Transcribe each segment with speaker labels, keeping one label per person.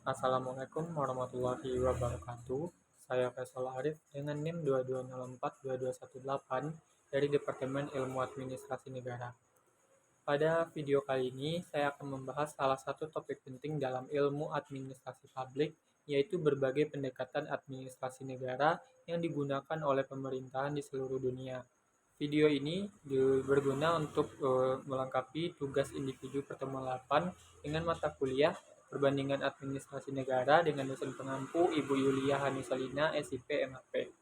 Speaker 1: Assalamualaikum warahmatullahi wabarakatuh. Saya Faisal Arif dengan NIM 22042218 dari Departemen Ilmu Administrasi Negara. Pada video kali ini, saya akan membahas salah satu topik penting dalam ilmu administrasi publik, yaitu berbagai pendekatan administrasi negara yang digunakan oleh pemerintahan di seluruh dunia. Video ini berguna untuk melengkapi tugas individu pertemuan 8 dengan mata kuliah Perbandingan Administrasi Negara dengan dosen pengampu Ibu Yulia Hanisalina, SIP, MAP.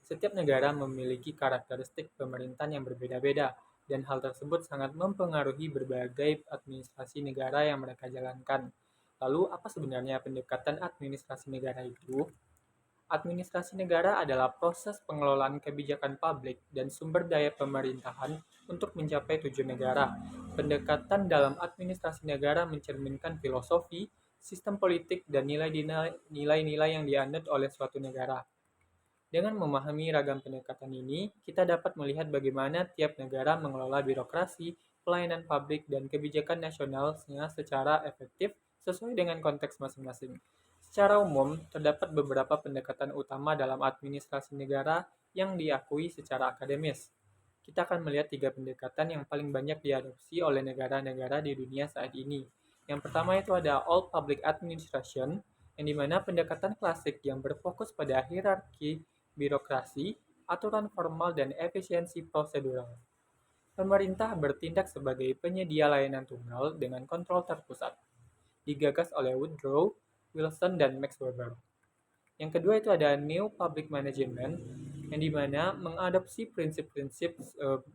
Speaker 1: Setiap negara memiliki karakteristik pemerintahan yang berbeda-beda, dan hal tersebut sangat mempengaruhi berbagai administrasi negara yang mereka jalankan. Lalu, apa sebenarnya pendekatan administrasi negara itu? Administrasi negara adalah proses pengelolaan kebijakan publik dan sumber daya pemerintahan untuk mencapai tujuan negara. Pendekatan dalam administrasi negara mencerminkan filosofi, sistem politik, dan nilai-nilai yang dianut oleh suatu negara. Dengan memahami ragam pendekatan ini, kita dapat melihat bagaimana tiap negara mengelola birokrasi, pelayanan publik, dan kebijakan nasionalnya secara efektif sesuai dengan konteks masing-masing. Secara umum, terdapat beberapa pendekatan utama dalam administrasi negara yang diakui secara akademis. Kita akan melihat tiga pendekatan yang paling banyak diadopsi oleh negara-negara di dunia saat ini. Yang pertama itu ada All Public Administration, yang dimana pendekatan klasik yang berfokus pada hierarki birokrasi, aturan formal, dan efisiensi prosedural. Pemerintah bertindak sebagai penyedia layanan tunggal dengan kontrol terpusat. Digagas oleh Woodrow, Wilson, dan Max Weber. Yang kedua itu ada New Public Management, yang dimana mengadopsi prinsip-prinsip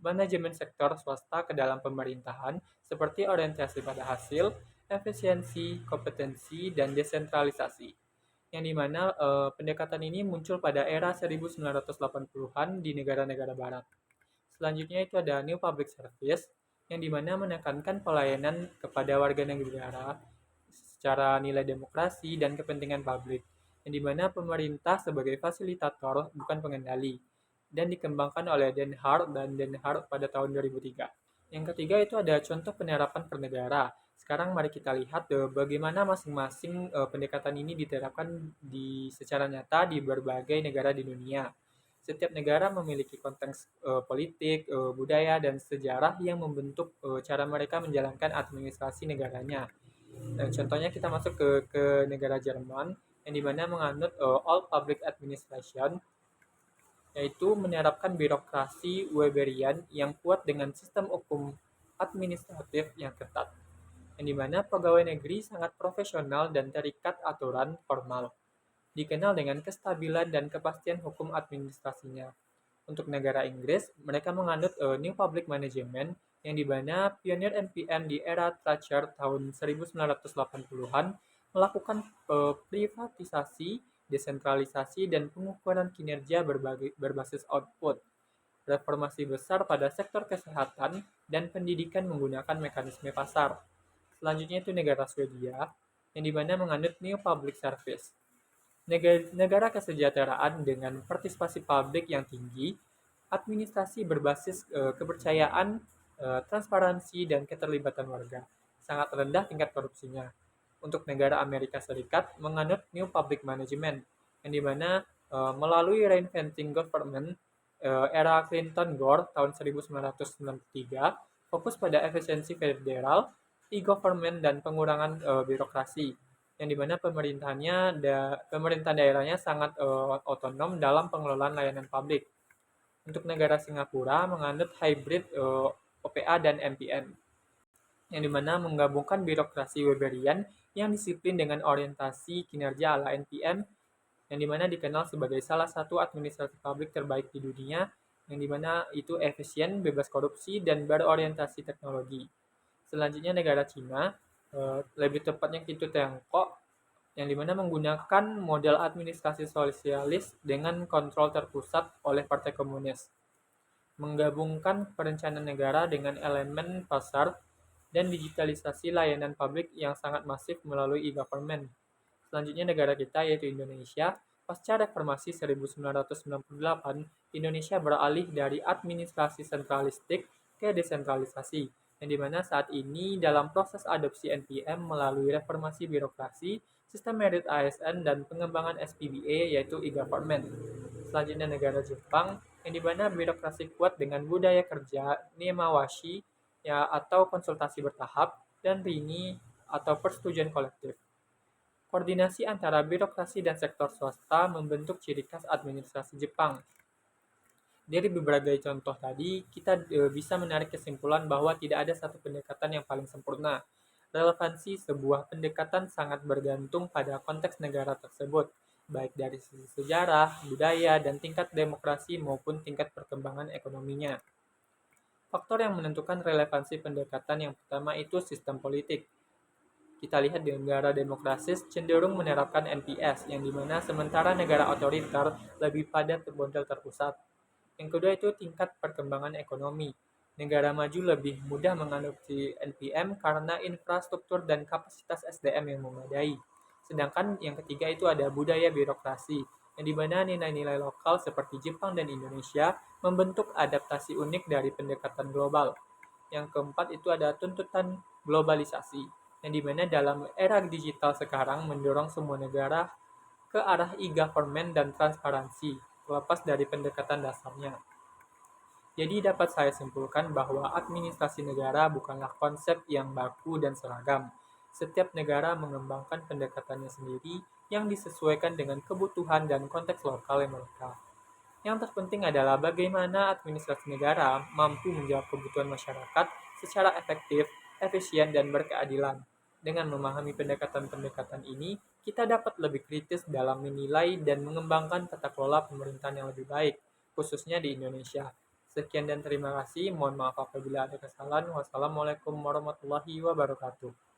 Speaker 1: manajemen sektor swasta ke dalam pemerintahan seperti orientasi pada hasil, efisiensi, kompetensi, dan desentralisasi. Yang dimana pendekatan ini muncul pada era 1980-an di negara-negara barat. Selanjutnya itu ada New Public Service, yang dimana menekankan pelayanan kepada warga negara secara nilai demokrasi dan kepentingan publik, yang dimana pemerintah sebagai fasilitator bukan pengendali, dan dikembangkan oleh Den Haag dan Den Haag pada tahun 2003. Yang ketiga itu ada contoh penerapan per negara. Sekarang mari kita lihat bagaimana masing-masing pendekatan ini diterapkan secara nyata di berbagai negara di dunia. Setiap negara memiliki konteks politik, budaya, dan sejarah yang membentuk cara mereka menjalankan administrasi negaranya. Contohnya kita masuk ke negara Jerman, yang dimana menganut All Public Administration, yaitu menerapkan birokrasi Weberian yang kuat dengan sistem hukum administratif yang ketat, yang dimana pegawai negeri sangat profesional dan terikat aturan formal, dikenal dengan kestabilan dan kepastian hukum administrasinya. Untuk negara Inggris, mereka menganut New Public Management yang dimana pionir NPM di era Thatcher tahun 1980-an melakukan privatisasi, desentralisasi, dan pengukuran kinerja berbasis output. Reformasi besar pada sektor kesehatan dan pendidikan menggunakan mekanisme pasar. Selanjutnya itu negara Swedia, yang dimana menganut New Public Service. Negara kesejahteraan dengan partisipasi publik yang tinggi, administrasi berbasis kepercayaan, transparansi, dan keterlibatan warga. Sangat rendah tingkat korupsinya. Untuk negara Amerika Serikat menganut New Public Management, yang dimana melalui Reinventing Government era Clinton-Gore tahun 1993 fokus pada efisiensi federal, e-government, dan pengurangan birokrasi, yang dimana pemerintahan daerahnya sangat otonom dalam pengelolaan layanan publik. Untuk negara Singapura menganut hybrid OPA dan MPN, yang dimana menggabungkan birokrasi Weberian yang disiplin dengan orientasi kinerja ala NPM, yang dimana dikenal sebagai salah satu administrasi publik terbaik di dunia, yang dimana itu efisien, bebas korupsi, dan berorientasi teknologi. Selanjutnya negara Cina, lebih tepatnya itu Tiongkok, yang dimana menggunakan model administrasi sosialis dengan kontrol terpusat oleh Partai Komunis, menggabungkan perencanaan negara dengan elemen pasar dan digitalisasi layanan publik yang sangat masif melalui e-government. Selanjutnya negara kita yaitu Indonesia. Pasca reformasi 1998, Indonesia beralih dari administrasi sentralistik ke desentralisasi, yang dimana saat ini dalam proses adopsi NPM melalui reformasi birokrasi, sistem merit ASN, dan pengembangan SPBA yaitu e-government. Selanjutnya negara Jepang, yang dimana birokrasi kuat dengan budaya kerja, nemawashi, ya, atau konsultasi bertahap, dan rini atau persetujuan kolektif. Koordinasi antara birokrasi dan sektor swasta membentuk ciri khas administrasi Jepang. Dari berbagai contoh tadi, kita bisa menarik kesimpulan bahwa tidak ada satu pendekatan yang paling sempurna. Relevansi sebuah pendekatan sangat bergantung pada konteks negara tersebut, baik dari sisi sejarah, budaya, dan tingkat demokrasi maupun tingkat perkembangan ekonominya. Faktor yang menentukan relevansi pendekatan yang pertama itu sistem politik. Kita lihat di negara demokrasis cenderung menerapkan NPS, yang dimana sementara negara otoriter lebih pada model terpusat. Yang kedua itu tingkat perkembangan ekonomi. Negara maju lebih mudah mengadopsi NPM karena infrastruktur dan kapasitas SDM yang memadai. Sedangkan yang ketiga itu ada budaya birokrasi, yang dimana nilai-nilai lokal seperti Jepang dan Indonesia membentuk adaptasi unik dari pendekatan global. Yang keempat itu ada tuntutan globalisasi, yang dimana dalam era digital sekarang mendorong semua negara ke arah e-government dan transparansi, terlepas dari pendekatan dasarnya. Jadi dapat saya simpulkan bahwa administrasi negara bukanlah konsep yang baku dan seragam. Setiap negara mengembangkan pendekatannya sendiri yang disesuaikan dengan kebutuhan dan konteks lokal mereka. Yang terpenting adalah bagaimana administrasi negara mampu menjawab kebutuhan masyarakat secara efektif, efisien, dan berkeadilan. Dengan memahami pendekatan-pendekatan ini, kita dapat lebih kritis dalam menilai dan mengembangkan tata kelola pemerintahan yang lebih baik, khususnya di Indonesia. Sekian dan terima kasih. Mohon maaf apabila ada kesalahan. Wassalamualaikum warahmatullahi wabarakatuh.